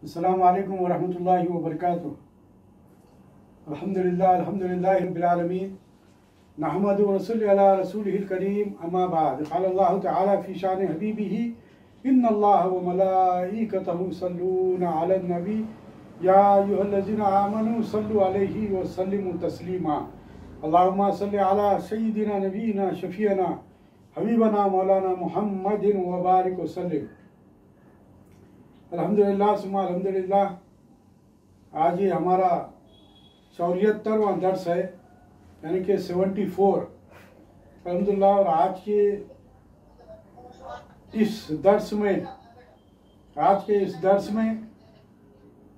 अस्सलामु अलैकुम वरहमतुल्लाहि वबरकातुहू। अल्हम्दुलिल्लाहि रब्बिल आलमीन नहमदु व नसल्ली अला रसूलिहिल करीम अम्मा बाद। क़ाल अल्लाहु तआला फ़ी शान हबीबिही इन्नल्लाह व मलाइकतहु युसल्लूना अलन नबी या अय्युहल्लज़ीना आमनू सल्लु अलैहि व सल्लिमू तस्लीमा। अल्लाहुम्मा सल्लि अला सय्यिदिना नबीना शफ़ीअना हबीबना मौलाना मुहम्मदिन व बारिक व सल्लिम। अल्हम्दुलिल्लाह सुम्मा अल्हम्दुलिल्लाह। आज ये हमारा 74वां दर्स है, यानी कि 74 अल्हम्दुलिल्लाह। और आज के इस दर्स में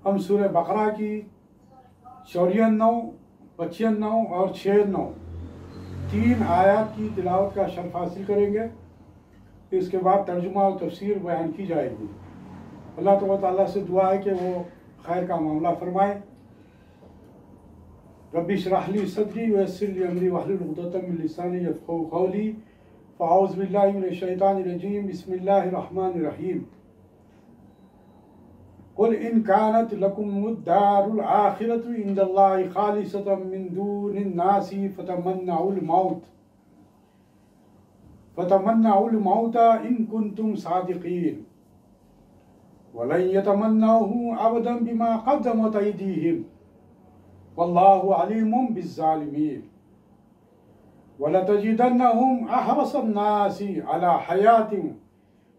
हम सूरह बकरा की 94, 95 और 96 तीन आयत की तिलावत का शर्फ हासिल करेंगे। इसके बाद तर्जुमा और तफसीर बयान की जाएगी। अल्लाह ताला से दुआ है कि वो खैर का मामला फरमाए। रब्बी इश्रह ली सदरी व यस्सिर ली अमरी वहलुल उक़दतम मिन लिसानी यफ़क़हू क़ौली। फ़अऊज़ु बिल्लाहि मिनश शैतानिर रजीम। बिस्मिल्लाहिर रहमानिर रहीम। क़ुल इन कानत लकुमुद्दारुल आखिरतु इंदल्लाहि ख़ालिसतम मिन दूनिन नासी फ़तमन्नउल मौता इन कुंतुम सादिक़ीन वलन यतमन्नहु अबदन बिमा क़द्दमत अयदीहिम वल्लाहु अलीमुम बिज़्ज़ालिमीन। वलतजिदन्नहुम अहरसन नासी अला हयातिन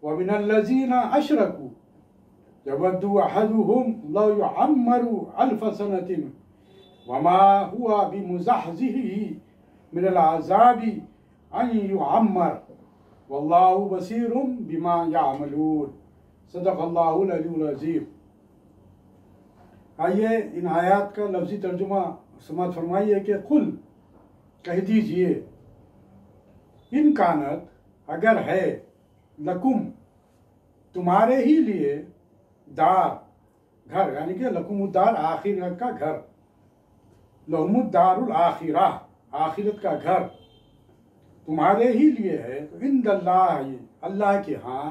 व मिनल्लज़ीना अशरकू यवद्दु अहदुहुम लौ युअम्मरु अल्फ सनतिन वमा हुवा बिमुज़हज़िही मिनल अज़ाबि अन युअम्मर वल्लाहु बसीरुम बिमा यअमलून। सदक़ल्लाहुल अलीयुल अज़ीम। आइए इन आयात का लफ्ज़ी तर्जुमा समाअत फरमाइए कि कुल कह दीजिए, इन कानत अगर है, लकुम तुम्हारे ही लिए, दार घर, यानी कि लकुमुद्दार आखिरत का घर, लहुमुद्दारुल आखिरा आखिरत का घर तुम्हारे ही लिए है, तो इंदल्लाहि अल्लाह के यहाँ,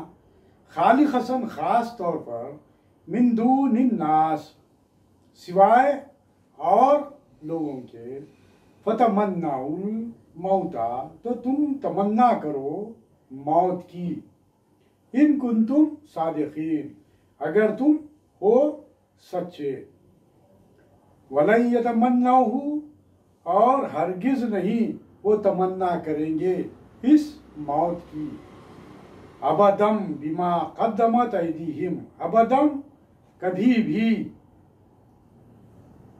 खालिखसन खास तौर पर, मिन दूनिन नास सिवाय और लोगों के, फतमन्नाउल मौता तो तुम तमन्ना करो मौत की, इन कुंतुम सादिकीन अगर तुम हो सच्चे, वलन यतमन्नाहु और हरगिज नहीं वो तमन्ना करेंगे इस मौत की, अबदम बिमा क़द्दमत अयदीहिम अबदम कभी भी,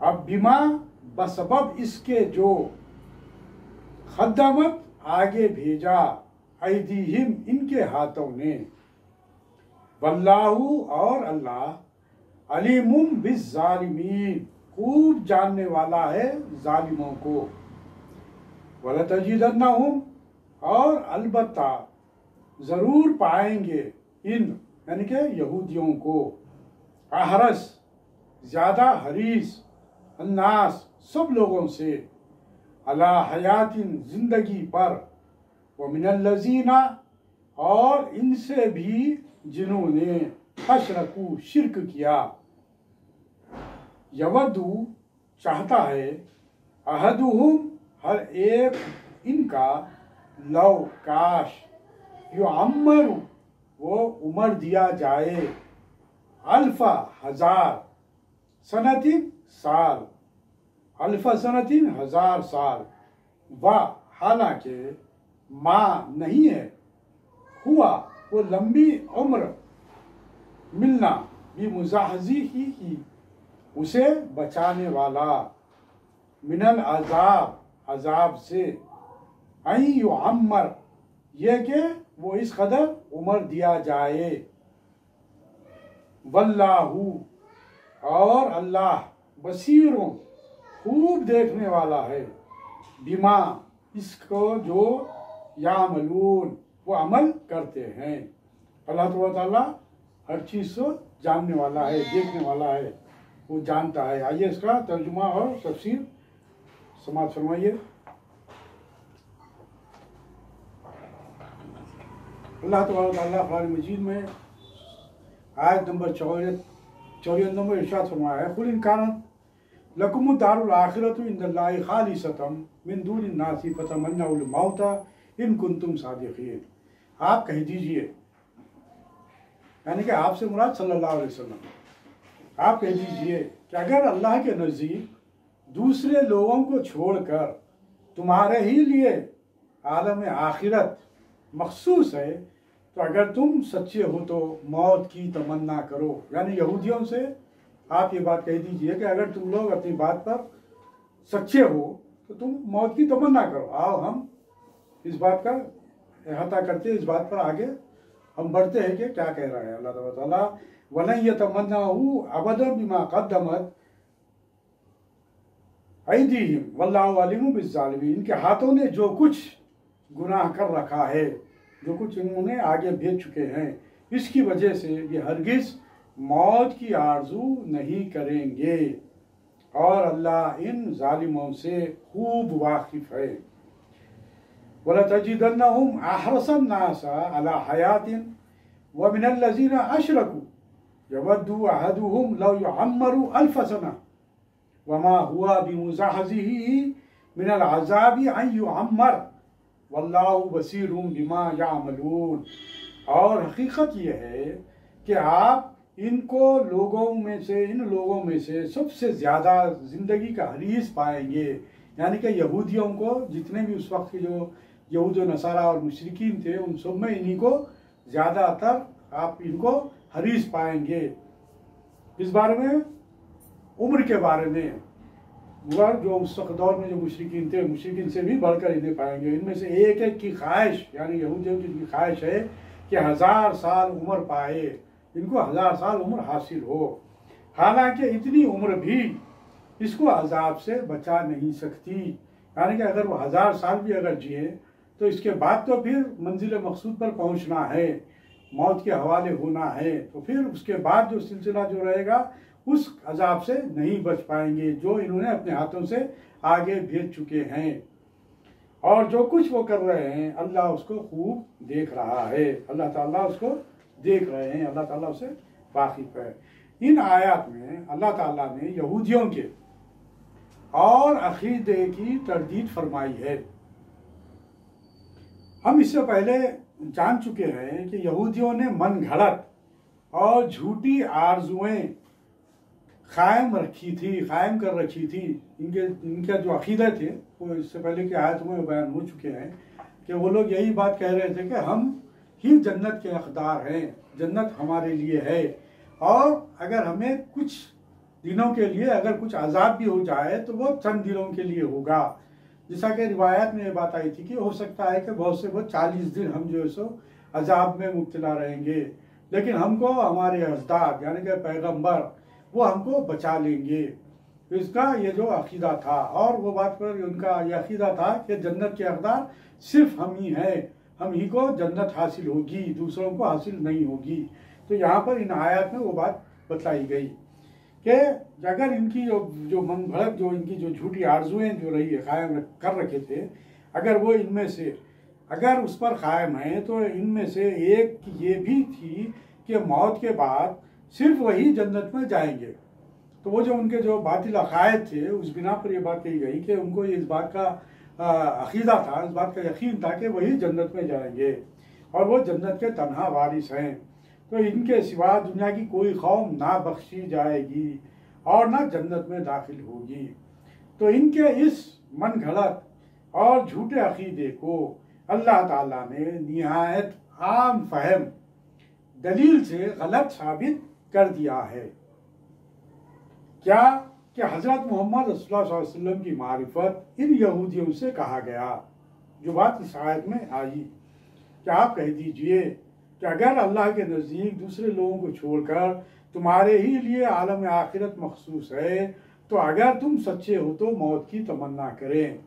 अब बिमा बसबब इसके जो, क़द्दमत आगे भेजा, अयदीहिम इनके हाथों ने, वल्लाहु और अल्लाह, अलीमुम बिज़्ज़ालिमीन खूब जानने वाला है जालिमों को। वलतजिदन्नहुम और अलबत्ता ज़रूर पाएंगे इन, यानी कि यहूदियों को, अहरस ज़्यादा हरीस, अन्नास सब लोगों से, अला हयातिन जिंदगी पर, व मिनल्लज़ीना और इनसे भी जिन्होंने, अशरकू शिर्क किया, यवदु चाहता है, अहदुहुम हर एक इनका, लव काश, युअम्मरु वो उम्र दिया जाए, अल्फा हजार, सनतिन साल, अल्फा सनतिन हजार साल, व हालांकि माँ नहीं है, हुआ वो लंबी उम्र, मिलना भी मुज़हज़िही ही उसे बचाने वाला, मिनल अज़ाब अज़ाब से, अन युअम्मर ये कि वो इस कदर उम्र दिया जाए, वल्लाहु और अल्लाह, बसीरों खूब देखने वाला है, बिमा इसको जो, यामलून वो अमल करते हैं। अल्लाह ताला हर चीज़ को जानने वाला है, देखने वाला है, वो जानता है। आइए इसका तर्जुमा और तफसीर समाअत फरमाइए। अल्लाह ताला कुरान मजीद में आयत नंबर 54 नंबर इरशाद फरमाया है, कुल इन कानत लकुम दारुल आखिरतु इंदल्लाहि खालिसतम मिन दूनिन नासी फतमन्नउल मौता इन कुंतुम सादिकीन। आप कह दीजिए, यानी कि आपसे मुराद सल्लल्लाहु अलैहि वसल्लम, आप कह दीजिए कि अगर अल्लाह के नज़दीक दूसरे लोगों को छोड़कर तुम्हारे ही लिए आलम आखिरत मखसूस है, तो अगर तुम सच्चे हो तो मौत की तमन्ना करो। यानी यहूदियों से आप ये बात कह दीजिए कि अगर तुम लोग अपनी बात पर सच्चे हो तो तुम मौत की तमन्ना करो। आओ हम इस बात का अहाता करते, इस बात पर आगे हम बढ़ते हैं कि क्या कह रहा है अल्लाह ताला। वलन यतमन्नाहु अबदन बिमा क़द्दमत ऐदीहिम वल्लाहु अलीमुम बिज़्ज़ालिमीन। इनके हाथों ने जो कुछ गुनाह कर रखा है, जो कुछ इन्होंने आगे भेज चुके हैं, इसकी वजह से ये हरगिज़ मौत की आरजू नहीं करेंगे और अल्लाह इन जालिमों से खूब वाकिफ है। वलतजिदन्नहुम अहरसन नासा अला हयातिन व मिनल लज़ीना अशरकू यवद्दु अहदुहुम लौ युअम्मरु अल्फ सना वमा हुआ बिमुज़हज़िही मिनल अज़ाबि अन युअम्मर वल्लाहु बसीरुम बिमा यामलून। और हकीकत यह है कि आप इनको इन लोगों में से सबसे ज़्यादा ज़िंदगी का हरीस पाएंगे। यानी कि यहूदियों को, जितने भी उस वक्त के जो यहूद व नसारा और मुशरिकीन थे, उन सब में इन्हीं को ज़्यादातर आप इनको हरीस पाएंगे। इस बारे में, उम्र के बारे में, जो उस वक्त दौर में जो मुशरिकीन थे, मुशरिकीन से भी बढ़कर इन्हें पाएंगे। इनमें से एक एक की ख्वाहिश, यानी यहूदियों की ख्वाहिश है कि 1000 साल उम्र पाए, इनको 1000 साल उम्र हासिल हो। हालांकि इतनी उम्र भी इसको अजाब से बचा नहीं सकती। यानी कि अगर वो 1000 साल भी अगर जिए तो इसके बाद तो फिर मंजिल मकसूद पर पहुंचना है, मौत के हवाले होना है, तो फिर उसके बाद जो सिलसिला जो रहेगा उस अजाब से नहीं बच पाएंगे जो इन्होंने अपने हाथों से आगे भेज चुके हैं। और जो कुछ वो कर रहे हैं अल्लाह उसको खूब देख रहा है, अल्लाह ताला उसको देख रहे हैं, अल्लाह ताला उसे वाकिफ है। इन आयत में अल्लाह ताला ने यहूदियों के और अकीदे की तरदीद फरमाई है। हम इससे पहले जान चुके हैं कि यहूदियों ने मन घड़त और झूठी आरजुएं कायम कर रखी थी। इनके जो अकीदे थे वो इससे पहले की आयत में बयान हो चुके हैं कि वो लोग यही बात कह रहे थे कि हम ही जन्नत के हकदार हैं, जन्नत हमारे लिए है, और अगर हमें कुछ दिनों के लिए अगर कुछ अजाब भी हो जाए तो वो चंद दिनों के लिए होगा। जैसा कि रिवायत में ये बात आई थी कि हो सकता है कि बहुत से बहुत 40 दिन हम जो है सो अजाब में मुब्तला रहेंगे, लेकिन हमको हमारे अजदाद यानी कि पैगम्बर वो हमको बचा लेंगे। तो इसका ये जो अकीदा था, और वो बात पर उनका ये अकीदा था कि जन्नत के हकदार सिर्फ हम ही हैं, हम ही को जन्नत हासिल होगी, दूसरों को हासिल नहीं होगी। तो यहाँ पर इन आयत में वो बात बतलाई गई कि अगर इनकी जो मन भड़क, जो इनकी जो झूठी आरजुएं जो रही है, कायम कर रखे थे, अगर वो इनमें से अगर उस पर कायम है तो इनमें से एक ये भी थी कि मौत के बाद सिर्फ वही जन्नत में जाएंगे। तो वो जो उनके जो बातिल अकायद थे उस बिना पर ये बात कही गई कि उनको इस बात का अकीदा था, इस बात का यकीन था कि वही जन्नत में जाएंगे और वो जन्नत के तन्हा वारिस हैं। तो इनके सिवा दुनिया की कोई कौम ना बख्शी जाएगी और ना जन्नत में दाखिल होगी। तो इनके इस मन घड़त और झूठे अकीदे को अल्लाह ताला ने निहायत आम फहम दलील से गलत साबित कर दिया है। क्या कि हजरत मोहम्मद रसूलुल्लाह सल्लल्लाहु अलैहि वसल्लम की मारिफत इन यहूदियों से कहा गया, जो बात इस आयत में आई। क्या आप कह दीजिए कि अगर अल्लाह के नज़दीक दूसरे लोगों को छोड़कर तुम्हारे ही लिए आलम आखिरत मखसूस है, तो अगर तुम सच्चे हो तो मौत की तमन्ना करें।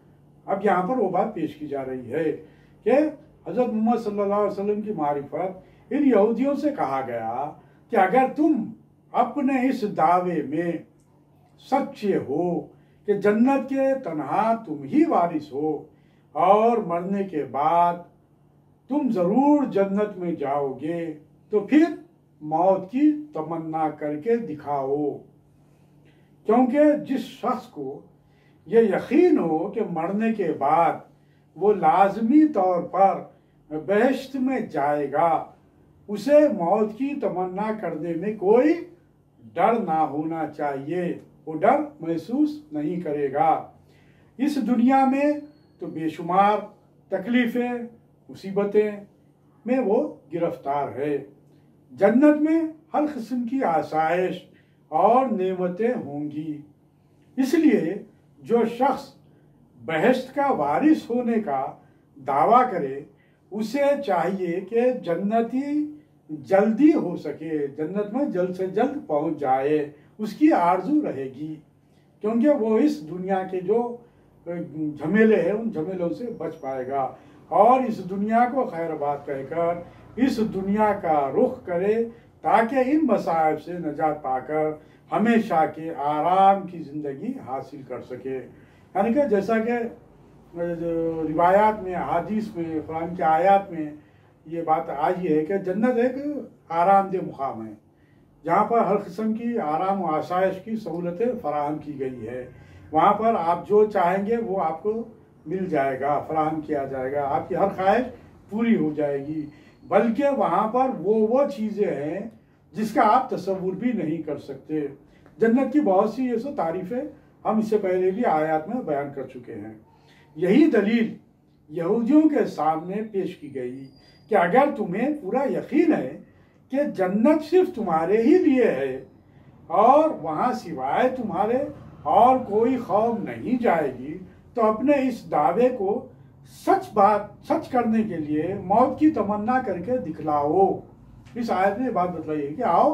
अब यहाँ पर वो बात पेश की जा रही है कि हजरत मोहम्मद सल्लल्लाहु अलैहि वसल्लम की मारिफत इन यहूदियों से कहा गया कि अगर तुम अपने इस दावे में सच्चे हो कि जन्नत के तन्हा तुम ही वारिस हो और मरने के बाद तुम जरूर जन्नत में जाओगे, तो फिर मौत की तमन्ना करके दिखाओ। क्योंकि जिस शख्स को ये यकीन हो कि मरने के बाद वो लाजमी तौर पर बहश्त में जाएगा, उसे मौत की तमन्ना करने में कोई डर ना होना चाहिए, वो डर महसूस नहीं करेगा। इस दुनिया में तो बेशुमार तकलीफ़ें मुसीबतें में वो गिरफ्तार है। जन्नत में हर किस्म की आसाइश और नेमतें होंगी। इसलिए जो शख्स बहश्त का वारिस होने का दावा करे, उसे चाहिए कि जन्नती जल्दी हो सके, जन्नत में जल्द से जल्द पहुंच जाए, उसकी आरजू रहेगी। क्योंकि वो इस दुनिया के जो झमेले हैं उन झमेलों से बच पाएगा और इस दुनिया को खैरबाद कहकर इस दुनिया का रुख करे, ताकि इन मसाइब से नजात पाकर हमेशा के आराम की ज़िंदगी हासिल कर सके। यानी कि जैसा कि रिवायात में, हदीस में, कुरान की आयत में ये बात आई है कि जन्नत एक आरामदेह मुकाम है जहाँ पर हर किस्म की आराम और आसाइश की सहूलतें फराहम की गई है। वहाँ पर आप जो चाहेंगे वो आपको मिल जाएगा, फराहम किया जाएगा, आपकी हर ख्वाहिश पूरी हो जाएगी। बल्कि वहाँ पर वो चीज़ें हैं जिसका आप तसव्वुर भी नहीं कर सकते। जन्नत की बहुत सी ये सो तारीफ़ें हम इससे पहले भी आयत में बयान कर चुके हैं। यही दलील यहूदियों के सामने पेश की गई कि अगर तुम्हें पूरा यकीन है कि जन्नत सिर्फ तुम्हारे ही लिए है और वहाँ सिवाय तुम्हारे और कोई खौफ नहीं जाएगी, तो अपने इस दावे को सच करने के लिए मौत की तमन्ना करके दिखलाओ। इस आयत में बात बतलाई है कि आओ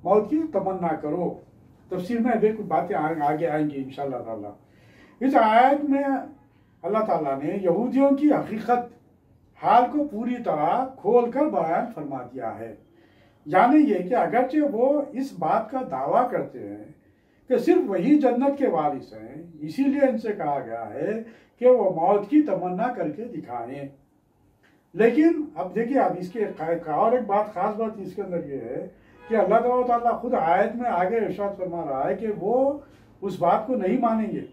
मौत की तमन्ना करो। तफसीर में अभी कुछ बातें आगे आएंगी इंशाअल्लाह ताला। इस आयत में अल्लाह ताला ने यहूदियों की हकीकत हाल को पूरी तरह खोल कर बयान फरमा दिया है। यानी ये कि अगरचे वो इस बात का दावा करते हैं कि सिर्फ वही जन्नत के वारिस हैं, इसीलिए इनसे कहा गया है कि वो मौत की तमन्ना करके दिखाएं। लेकिन अब देखिए, अब इसके और एक बात, खास बात इसके अंदर ये है कि अल्लाह ताला खुद आयत में आगे इरशाद फरमा रहा है कि वो उस बात को नहीं मानेंगे,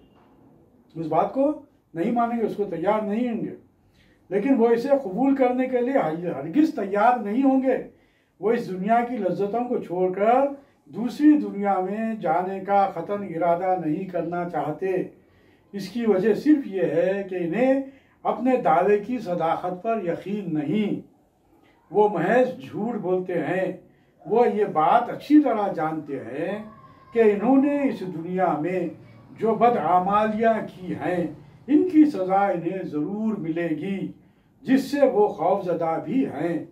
उसको तैयार नहीं होंगे। लेकिन वो इसे कबूल करने के लिए हरगिज़ तैयार नहीं होंगे। वो इस दुनिया की लज्जतों को छोड़कर दूसरी दुनिया में जाने का ख़तन इरादा नहीं करना चाहते। इसकी वजह सिर्फ ये है कि इन्हें अपने दावे की सदाकत पर यकीन नहीं, वो महज झूठ बोलते हैं। वो ये बात अच्छी तरह जानते हैं कि इन्होंने इस दुनिया में जो बदआमालियाँ की हैं, इनकी सज़ा इन्हें ज़रूर मिलेगी, जिससे वो खौफज़दा भी हैं।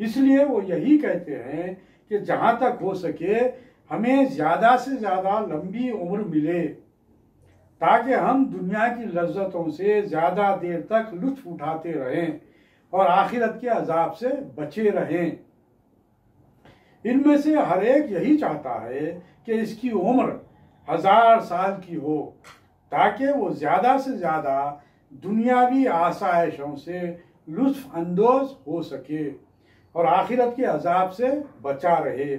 इसलिए वो यही कहते हैं कि जहाँ तक हो सके हमें ज़्यादा से ज़्यादा लंबी उम्र मिले, ताकि हम दुनिया की लज्जतों से ज़्यादा देर तक लुत्फ़ उठाते रहें और आखिरत के अजाब से बचे रहें। इनमें से हर एक यही चाहता है कि इसकी उम्र 1000 साल की हो, ताकि वो ज़्यादा से ज़्यादा दुनियावी आसाइशों से लुत्फ़ अंदोज़ हो सके और आखिरत के अजाब से बचा रहे।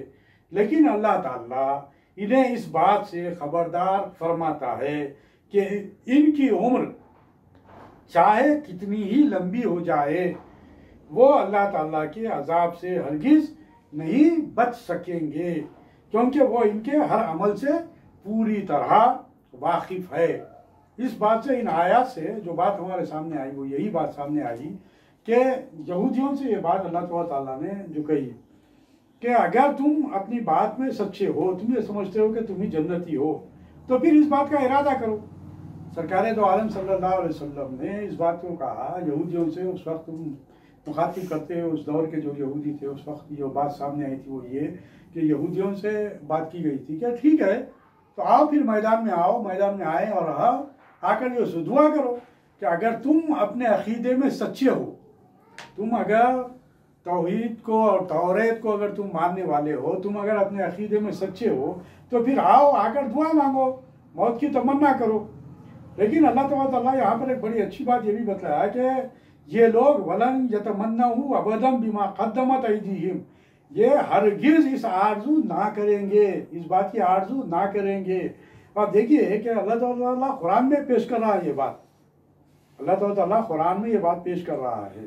लेकिन अल्लाह ताला इन्हें इस बात से खबरदार फरमाता है कि इनकी उम्र चाहे कितनी ही लंबी हो जाए, वो अल्लाह ताला के अजाब से हरगिज़ नहीं बच सकेंगे, क्योंकि वो इनके हर अमल से पूरी तरह वाकिफ़ है। इस बात से, इन आयत से जो बात हमारे सामने आई वो यही बात सामने आई कि यहूदियों से ये बात अल्लाह ताला ने जो कही कि अगर तुम अपनी बात में सच्चे हो, तुम ये समझते हो कि तुम ही जन्नती हो, तो फिर इस बात का इरादा करो। सरकार दो आलम सल्लल्लाहु अलैहि वसल्लम ने इस बात को कहा यहूदियों से। उस वक्त तुम मुखातिब करते हो, उस दौर के जो यहूदी थे, उस वक्त जो बात सामने आई थी वो ये कि यहूदियों से बात की गई थी कि ठीक है तो आओ फिर मैदान में आओ। मैदान में आए और आकर ये दुआ करो कि अगर तुम अपने अकीदे में सच्चे हो, तुम अगर तौहीद को और तौरेत को अगर तुम मानने वाले हो, तुम अगर अपने अकीदे में सच्चे हो, तो फिर आओ, आकर दुआ मांगो, मौत की तमन्ना करो। लेकिन अल्लाह ताला यहाँ पर एक बड़ी अच्छी बात ये भी बताया कि ये लोग वलन यतमन्नहु अबदम बिमा क़द्दमत अयदीहिम, ये हरगिज इस आरजू ना करेंगे, इस बात की आरजू ना करेंगे। और देखिए कि अल्लाह ताला कुरान में पेश कर रहा है ये बात, अल्लाह ताला कुरान में ये बात पेश कर रहा है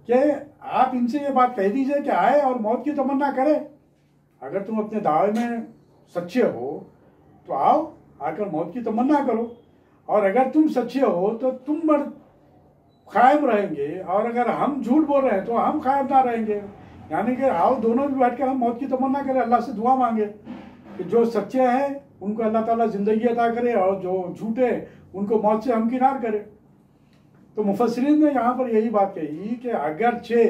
कि आप इनसे ये बात कह दीजिए कि आए और मौत की तमन्ना करें। अगर तुम अपने दावे में सच्चे हो तो आओ, आकर मौत की तमन्ना करो, और अगर तुम सच्चे हो तो तुम कायम रहेंगे, और अगर हम झूठ बोल रहे हैं तो हम कायम ना रहेंगे। यानी कि आओ दोनों भी बैठकर हम मौत की तमन्ना करें, अल्लाह से दुआ मांगे कि जो सच्चे हैं उनको अल्लाह ताला जिंदगी अता करे, और जो झूठे उनको मौत से हमकिनार करे। तो मुफस्सिरीन ने यहाँ पर यही बात कही कि अगरचे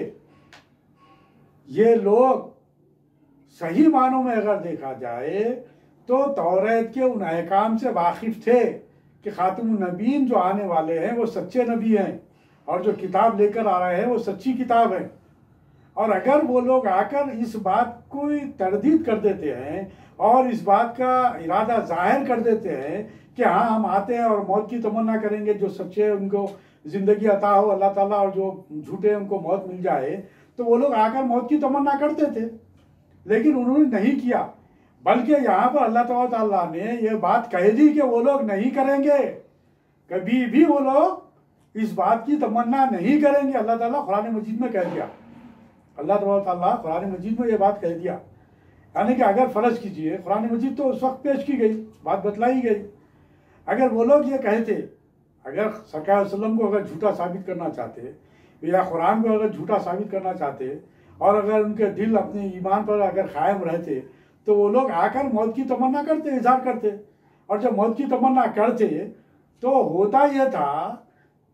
ये लोग सही मानों में अगर देखा जाए तो तौरात के उन अहकाम से वाकिफ थे कि खातमुन नबीन जो आने वाले हैं वो सच्चे नबी हैं, और जो किताब लेकर आ रहे हैं वो सच्ची किताब है। और अगर वो लोग आकर इस बात को तरदीद कर देते हैं और इस बात का इरादा जाहिर कर देते हैं कि हाँ हम आते हैं और मौत की तमन्ना करेंगे, जो सच्चे हैं उनको ज़िंदगी अता हो अल्लाह ताला, और जो झूठे हैं उनको मौत मिल जाए, तो वो लोग आकर मौत की तमन्ना करते थे। लेकिन उन्होंने नहीं किया, बल्कि यहाँ पर अल्लाह ताला ने ये बात कह दी कि वो लोग नहीं करेंगे, कभी भी वो लोग इस बात की तमन्ना नहीं करेंगे। अल्लाह ताला कुरान मजीद में कह दिया, अल्लाह ताला कुरान मजीद में ये बात कह दिया। यानी कि अगर फ़र्ज़ कीजिए, कुरान मजीद तो उस वक्त पेश की गई, बात बतलाई गई, अगर वो लोग ये कहते, अगर सरकार वसल्लम को अगर झूठा साबित करना चाहते या कुरान को अगर झूठा साबित करना चाहते, और अगर उनके दिल अपने ईमान पर अगर कायम रहते, तो वो लोग आकर मौत की तमन्ना करते, इज़हार करते। और जब मौत की तमन्ना करते तो होता यह था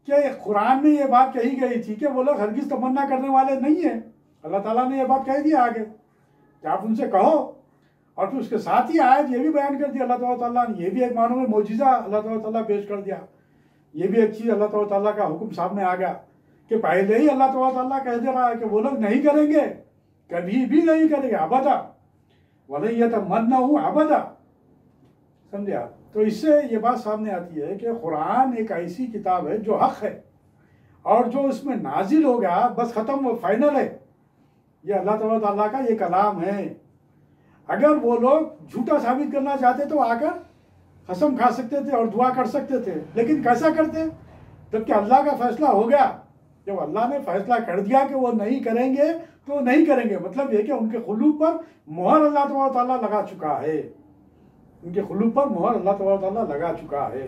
कि कुरान में ये बात कही गई थी कि वो लोग हरगिज़ तमन्ना करने वाले नहीं हैं। अल्लाह ताला ने यह बात कह दिया आगे कि आप उनसे कहो। और फिर उसके साथ ही आयत ये भी बयान कर दिया अल्लाह ताला ने, ये भी एक मानो में मौजिज़ा अल्लाह ताला पेश कर दिया। ये भी एक चीज़ अल्लाह ताला का हुक्म सामने आ गया कि पहले ही अल्लाह ताला कह दे रहा है कि वो लोग नहीं करेंगे, कभी भी नहीं करेंगे, अबदा वलयतमन्नहु अबदा। समझे आप? तो इससे ये बात सामने आती है कि कुरान एक ऐसी किताब है जो हक है, और जो उसमें नाजिल हो गया बस ख़त्म, वो फाइनल है। ये अल्लाह ताला का ये कलाम है। अगर वो लोग झूठा साबित करना चाहते तो आकर कसम खा सकते थे और दुआ कर सकते थे, लेकिन कैसा करते? जबकि अल्लाह का फैसला हो गया, जब अल्लाह ने फैसला कर दिया कि वो नहीं करेंगे तो नहीं करेंगे। मतलब ये कि उनके खुलूब पर मोहर अल्लाह ताला लगा चुका है, उनके खुलूब पर मोहर अल्लाह ताला लगा चुका है।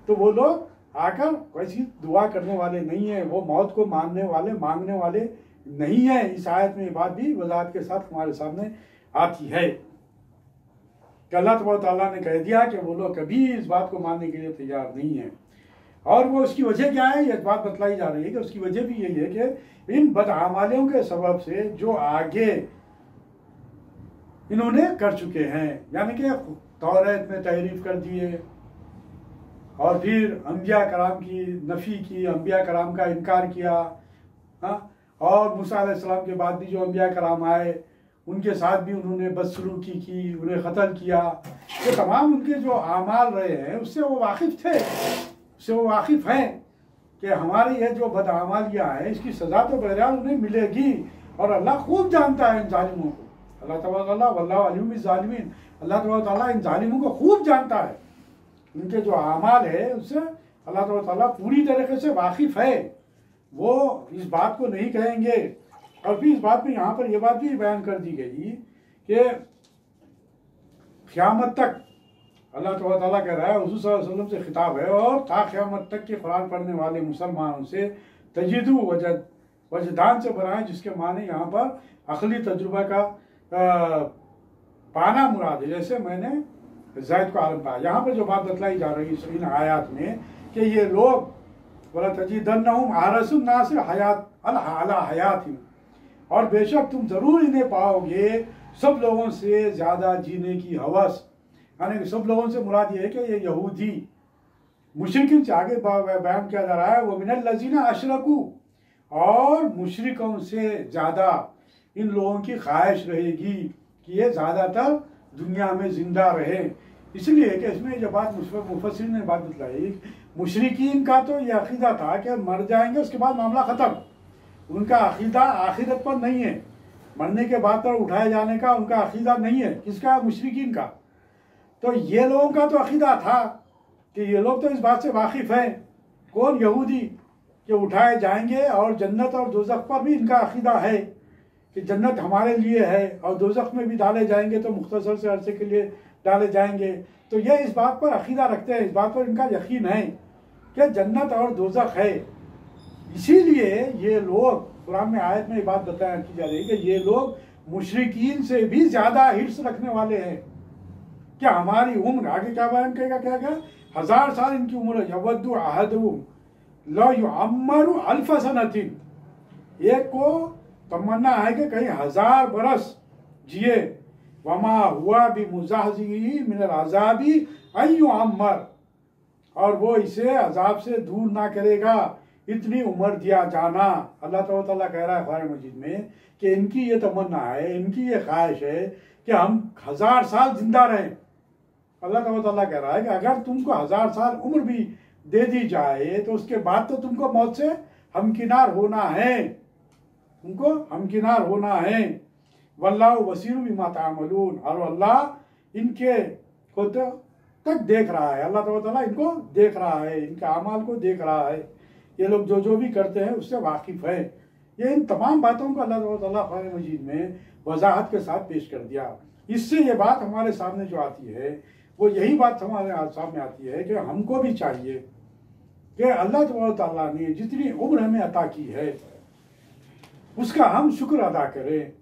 तो वो लोग आकर कैसी दुआ करने वाले नहीं है, वो मौत को मानने वाले मांगने वाले नहीं है। इस आयत में ये बात भी वजाहत के साथ हमारे सामने आती है कि अल्लाह ताला ने कह दिया कि वो लोग कभी इस बात को मानने के लिए तैयार नहीं है। और वो उसकी वजह क्या है, ये बात बतलाई जा रही है कि उसकी वजह भी यही है कि इन बदआमालियों के सबब से जो आगे इन्होंने कर चुके हैं, यानी कि तौरात में तहरीफ कर दिए, और फिर अंबिया कराम की नफ़ी की, अंबिया कराम का इनकार किया, हाँ, और मूसा अलैहिस्सलाम के बाद भी जो अंबिया कराम आए उनके साथ भी उन्होंने बदसलूकी की, उन्हें क़त्ल किया। ये तमाम उनके जो आमाल रहे हैं उससे वो वाकिफ़ थे, उससे वो वाकिफ़ हैं कि हमारे ये जो बदआमालियाँ हैं इसकी सज़ा तो बहरहाल उन्हें मिलेगी, और अल्लाह खूब जानता है इन जालिमों को। अल्लाह ताला वल्लाहु अलीम बिज़्ज़ालिमीन, अल्लाह ताला इन जालिमों को खूब जानता है, उनके जो आमाल है उससे अल्लाह ताला पूरी तरीके से वाकिफ़ है। वो इस बात को नहीं कहेंगे। और फिर इस बात में यहाँ पर यह बात भी बयान कर दी गई कि क़यामत तक अल्लाह ताला कह रहा है, हुज़ूर सल्लल्लाहु अलैहि वसल्लम से खिताब है, और था क़यामत तक के कुरान पढ़ने वाले मुसलमानों से तजिदु वजदान से बनाए, जिसके माने यहाँ पर अक़ली तजुर्बा का पाना मुराद है। जैसे मैंने ज़ैद को आलम कहा, यहाँ पर जो बात बतलाई जा रही है इन आयात में कि ये लोग वला तजिदन्नहुम अहरसुन नास हयात अला हयातिन, और बेशक तुम ज़रूर इन्हें पाओगे सब लोगों से ज़्यादा जीने की हवस। यानी कि सब लोगों से मुराद ये है कि ये यहूदी मुशरिकिन से आगे बयान किया जा रहा है, वो मिनल लज़ीना अशरकू, और मुशरिकों से ज़्यादा इन लोगों की ख्वाहिश रहेगी कि ये ज़्यादातर दुनिया में ज़िंदा रहें। इसलिए कि इसमें जो बात मुफस्सिरीन ने बात बतलाई, मुशरिकीन का तो ये अक़ीदा था कि मर जाएंगे उसके बाद मामला ख़त्म, उनका अक़ीदा आखिरत पर नहीं है। मरने के बाद पर उठाए जाने का उनका अकीदा नहीं है। किसका? मुशरिकीन का। तो ये लोगों का तो अकीदा था कि ये लोग तो इस बात से वाकिफ़ हैं, कौन? यहूदी, कि उठाए जाएंगे और जन्नत और दोज़ख पर भी इनका अकीदा है कि जन्नत हमारे लिए है और दोज़ख में भी डाले जाएंगे तो मुख्तसर से अरसे के लिए डाले जाएंगे। तो ये इस बात पर अकीदा रखते हैं, इस बात पर इनका यकीन है कि जन्नत और दोज़ख है। इसीलिए ये लोग, कुरान में आयत में ये बात बताया की जा रही है कि ये लोग मुशरिकीन से भी ज़्यादा हिर्स रखने वाले हैं कि हमारी उम्र, आगे क्या बयान करेगा, क्या 1000 साल इनकी उम्र है। यवद्दु अहदुहुम लौ युअम्मरु अल्फ सनतिन, एक को तमन्ना है कि कहीं 1000 बरस जिए। वमा हुआ बिमुज़हज़िही मिनल अज़ाबि अन युअम्मर, और वो इसे अजाब से दूर ना करेगा इतनी उम्र दिया जाना। अल्लाह ताला कह रहा है कुरान मजीद में कि इनकी ये तमन्ना है, इनकी ये ख्वाहिश है कि हम 1000 साल जिंदा रहें। अल्लाह ताला कह रहा है कि अगर तुमको 1000 साल उम्र भी दे दी जाए तो उसके बाद तो तुमको मौत से हमकिनार होना है, तुमको हमकिनार होना है। वल्लाहु बसीरुम बिमा तामलून, और अल्लाह इनके को तो तक देख रहा है। अल्लाह ताला इनको देख रहा है, इनके अमाल को देख रहा है। ये लोग जो जो भी करते हैं उससे वाकिफ़ है। ये इन तमाम बातों को अल्लाह ताला कुरान मजीद में वजाहत के साथ पेश कर दिया। इससे ये बात हमारे सामने जो आती है वो यही बात हमारे सामने आती है कि हमको भी चाहिए कि अल्लाह ताला ने जितनी उम्र हमें अता की है उसका हम शुक्र अदा करें।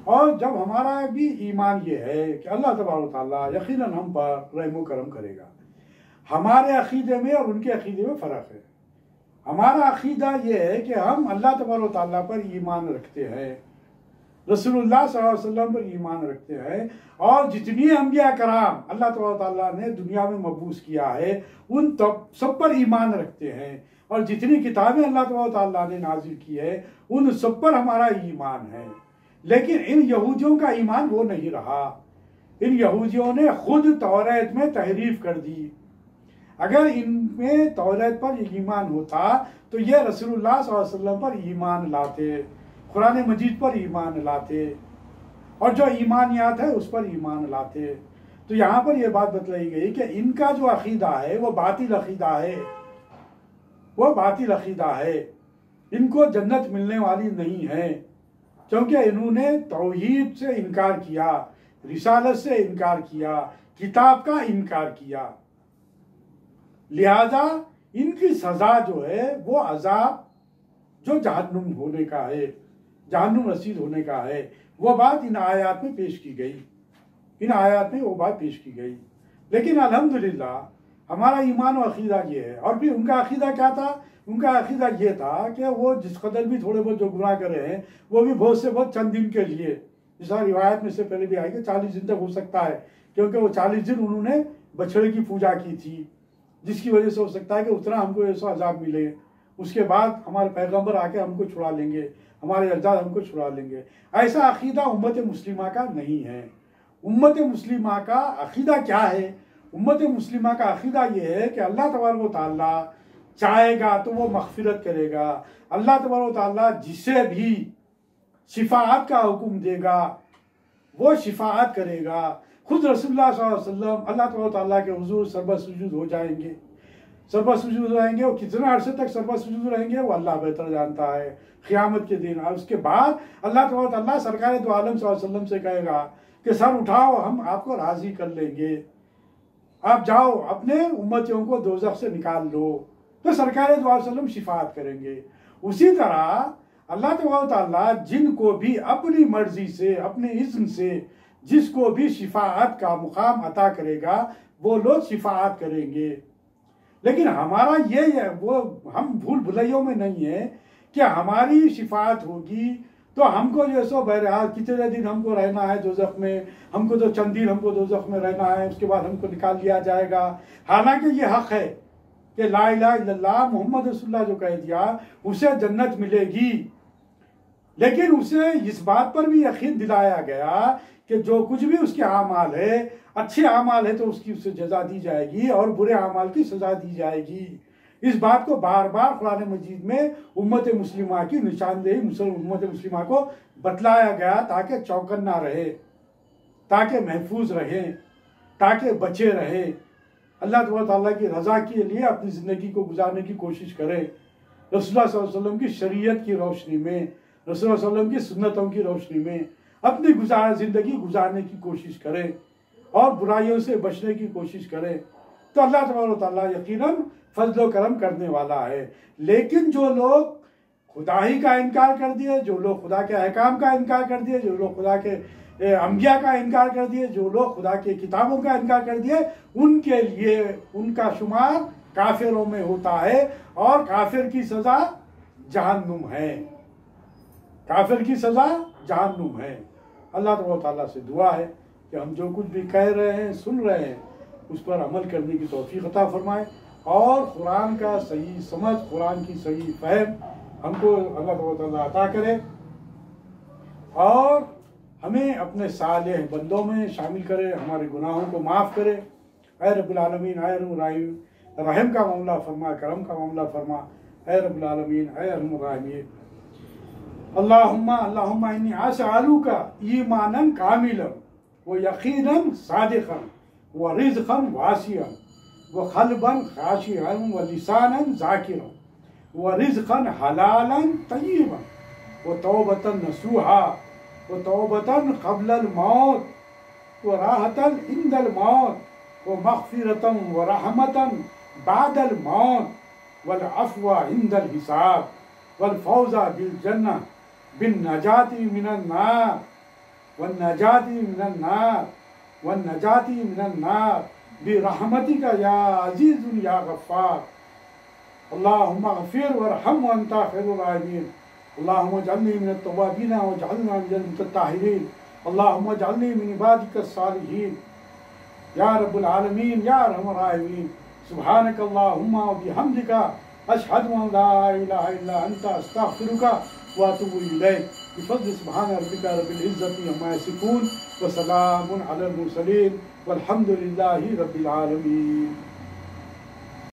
और जब हमारा भी ईमान ये है कि अल्लाह तबारक ताला यकीनन हम पर रहम करम करेगा। हमारे अकीदे में और उनके अकीदे में फ़र्क है। हमारा अकीदा ये है कि हम अल्लाह तबारक ताला पर ईमान रखते हैं, रसूलुल्लाह सल्लल्लाहु अलैहि वसल्लम पर ईमान रखते हैं, और जितनी अंबिया कराम अल्लाह तबारक ताला ने दुनिया में मबूस किया है उन सब पर ईमान रखते हैं, और जितनी किताबें अल्लाह तबारक ताला ने नाजिल की है उन सब पर हमारा ईमान है। लेकिन इन यहूदियों का ईमान वो नहीं रहा। इन यहूदियों ने खुद तौरात में तहरीफ कर दी। अगर इनमें तौरात पर ईमान होता तो ये रसूलुल्लाह सल्लल्लाहु अलैहि वसल्लम पर ईमान लाते, कुरान मजीद पर ईमान लाते, और जो ईमानियात है उस पर ईमान लाते। तो यहाँ पर यह बात बतलाई गई कि इनका जो अकीदा है वो बातिल अकीदा है, वो बातिल अकीदा है। इनको जन्नत मिलने वाली नहीं है, क्योंकि इन्होंने तौहीद से इनकार किया, रिसालत से इनकार किया, किताब का इनकार किया। लिहाजा इनकी सज़ा जो है वो अजाब जो जहन्नुम होने का है, जहन्नुम रसीद होने का है, वो बात इन आयात में पेश की गई। इन आयात में वो बात पेश की गई। लेकिन अल्हम्दुलिल्लाह हमारा ईमान और अकीदा ये है। और फिर उनका अकीदा क्या था? उनका अकीदा ये था कि वो जिस कदर भी थोड़े बहुत जो गुनाह कर रहे हैं वो भी बहुत से बहुत चंद दिन के लिए, जैसा रिवायत में से पहले भी आई कि 40 दिन तक हो सकता है, क्योंकि वो 40 दिन उन्होंने बछड़े की पूजा की थी, जिसकी वजह से हो सकता है कि उतना हमको ऐसा अजाब मिले। उसके बाद हमारे पैगंबर आके हमको छुड़ा लेंगे, हमारे अजदाद हमको छुड़ा लेंगे। ऐसा अकीदा उम्मत मुस्लिमा का नहीं है। उम्मत मुस्लिमा का अकीदा क्या है? उम्मत मुस्लिमा का अकीदा ये है कि अल्लाह तबारक व तआला चाहेगा तो वो मग़फ़िरत करेगा। अल्लाह तबारक व तआला जिसे भी शिफाअत का हुक्म देगा वो शिफाअत करेगा। खुद रसूलुल्लाह सल्लल्लाहु अलैहि वसल्लम अल्लाह तबारक व तआला के हुज़ूर सरबत सुजूद हो जाएंगे, सरबत सुजूद रहेंगे। और कितना अरसे तक सरबत सुजूद रहेंगे वो अल्लाह बेहतर जानता है, क़यामत के दिन। और उसके बाद अल्लाह तबारक व तआला सरकार दो आलम सल्लल्लाहु अलैहि वसल्लम से कहेगा कि सर उठाओ, हम आपको राज़ी कर लेंगे, आप जाओ अपने उम्मतियों को दोज़ख से निकाल लो। तो सरकार दो आलम वसल्लम शिफाअत करेंगे। उसी तरह अल्लाह तबारक व तआला जिनको भी अपनी मर्जी से, अपने इज़्न से जिसको भी शिफाअत का मुकाम अता करेगा वो लोग शिफाअत करेंगे। लेकिन हमारा ये है, वो हम भूल भुलैयों में नहीं है कि हमारी शिफाअत होगी तो हमको जो सो बहरहाल कितने दिन हमको रहना है दोज़ख में, हमको तो चंद दिन हमको दोज़ख में रहना है, उसके बाद हमको निकाल लिया जाएगा। हालांकि ये हक है कि ला इलाहा इल्लल्लाह मोहम्मद रसूलुल्लाह जो कह दिया उसे जन्नत मिलेगी। लेकिन उसे इस बात पर भी यकीन दिलाया गया कि जो कुछ भी उसके आमाल है, अच्छे आमाल है तो उसकी उससे जजा दी जाएगी और बुरे आमाल की सजा दी जाएगी। इस बात को बार बार कुरान मजीद में उम्मत मुस्लिमा की निशानदेही उम्मत मुस्लिमा को बतलाया गया ताकि चौकन्ना रहे, ताकि महफूज रहे, ताकि बचे रहे, अल्लाह ताला की रज़ा के लिए अपनी ज़िंदगी को गुजारने की कोशिश करे, रसूलुल्लाह सल्लल्लाहु अलैहि वसल्लम की शरीयत की रोशनी में, रसूलुल्लाह सल्लल्लाहु अलैहि वसल्लम की सुन्नतों की रोशनी में अपनी ज़िंदगी गुजारने की कोशिश करे और बुराइयों से बचने की कोशिश करे, तो अल्लाह तबारक व तआला यकीनन फजल करम करने वाला है। लेकिन जो लोग खुदा ही का इनकार कर दिए, जो लोग खुदा के अहकाम का इनकार कर दिए, जो लोग खुदा के अंबिया का इनकार कर दिए, जो लोग खुदा के किताबों का इनकार कर दिए, उनके लिए उनका शुमार काफिरों में होता है और काफिर की सज़ा जहन्नुम है, काफिर की सज़ा जहन्नुम है। अल्लाह तबारक व तआला से दुआ है कि हम जो कुछ भी कह रहे हैं, सुन रहे हैं, उस पर अमल करने की तौफीक अता फरमाए और कुरान का सही समझ, कुरान की सही फहम हमको अल्लाह तबारक व तआला अता करे और हमें अपने सालेह बंदों में शामिल करे, हमारे गुनाहों को माफ़ करे। ऐ रब्बुल आलमीन, ऐ रहम रहम का मामला फरमा, करम का मामला फरमा। ऐ रब्बुल आलमीन, ऐ रहम राहिमीन। अल्लाहुम्मा इन्नी असअलुका ईमानन कामिलन व यकीनन सादिक़न व रिज़्क़न वासिअन व क़ल्बन ख़ाशिअन व लिसानन ज़ाकिरन व रिज़्क़न हलालन तय्यिबन व तौबतन नसूहा व तौबतन क़ब्लल मौत व राहतन इंदल मौत व मग़फ़िरतन व रहमतन बादल मौत वल अफ़्वा इंदल हिसाब वल फ़ौज़ा बिल जन्नह बिन नजाती मिनन नार वन नजाती मिनन नार वन नजाती मिनन नार बिरहमतिका या अज़ीज़ुन या गफ़्फ़ार। अल्लाहुम्मा ग़फ़िर वरहम व अंता ख़ैरुर राहिमीन। अल्लाहुम्मा जअलनी मिनत तव्वाबीन वजअलना मिनल मुतत्ताहिरीन। अल्लाहुम्मा जअलनी मिन इबादिकस सालिहीन या रब्बुल आलमीन या अरहमर राहिमीन। सुब्हानक अल्लाहुम्मा व बिहम्दिका अशहदु अन ला इलाहा इल्ला अंता अस्तग़फिरुका व अतूबु इलैक। बिफ़ज़्लि सुब्हान रब्बिका रब्बिल इज़्ज़ति अम्मा यसिफ़ून व सलामुन अलल मुरसलीन वल्हम्दुलिल्लाहि रब्बिल आलमीन।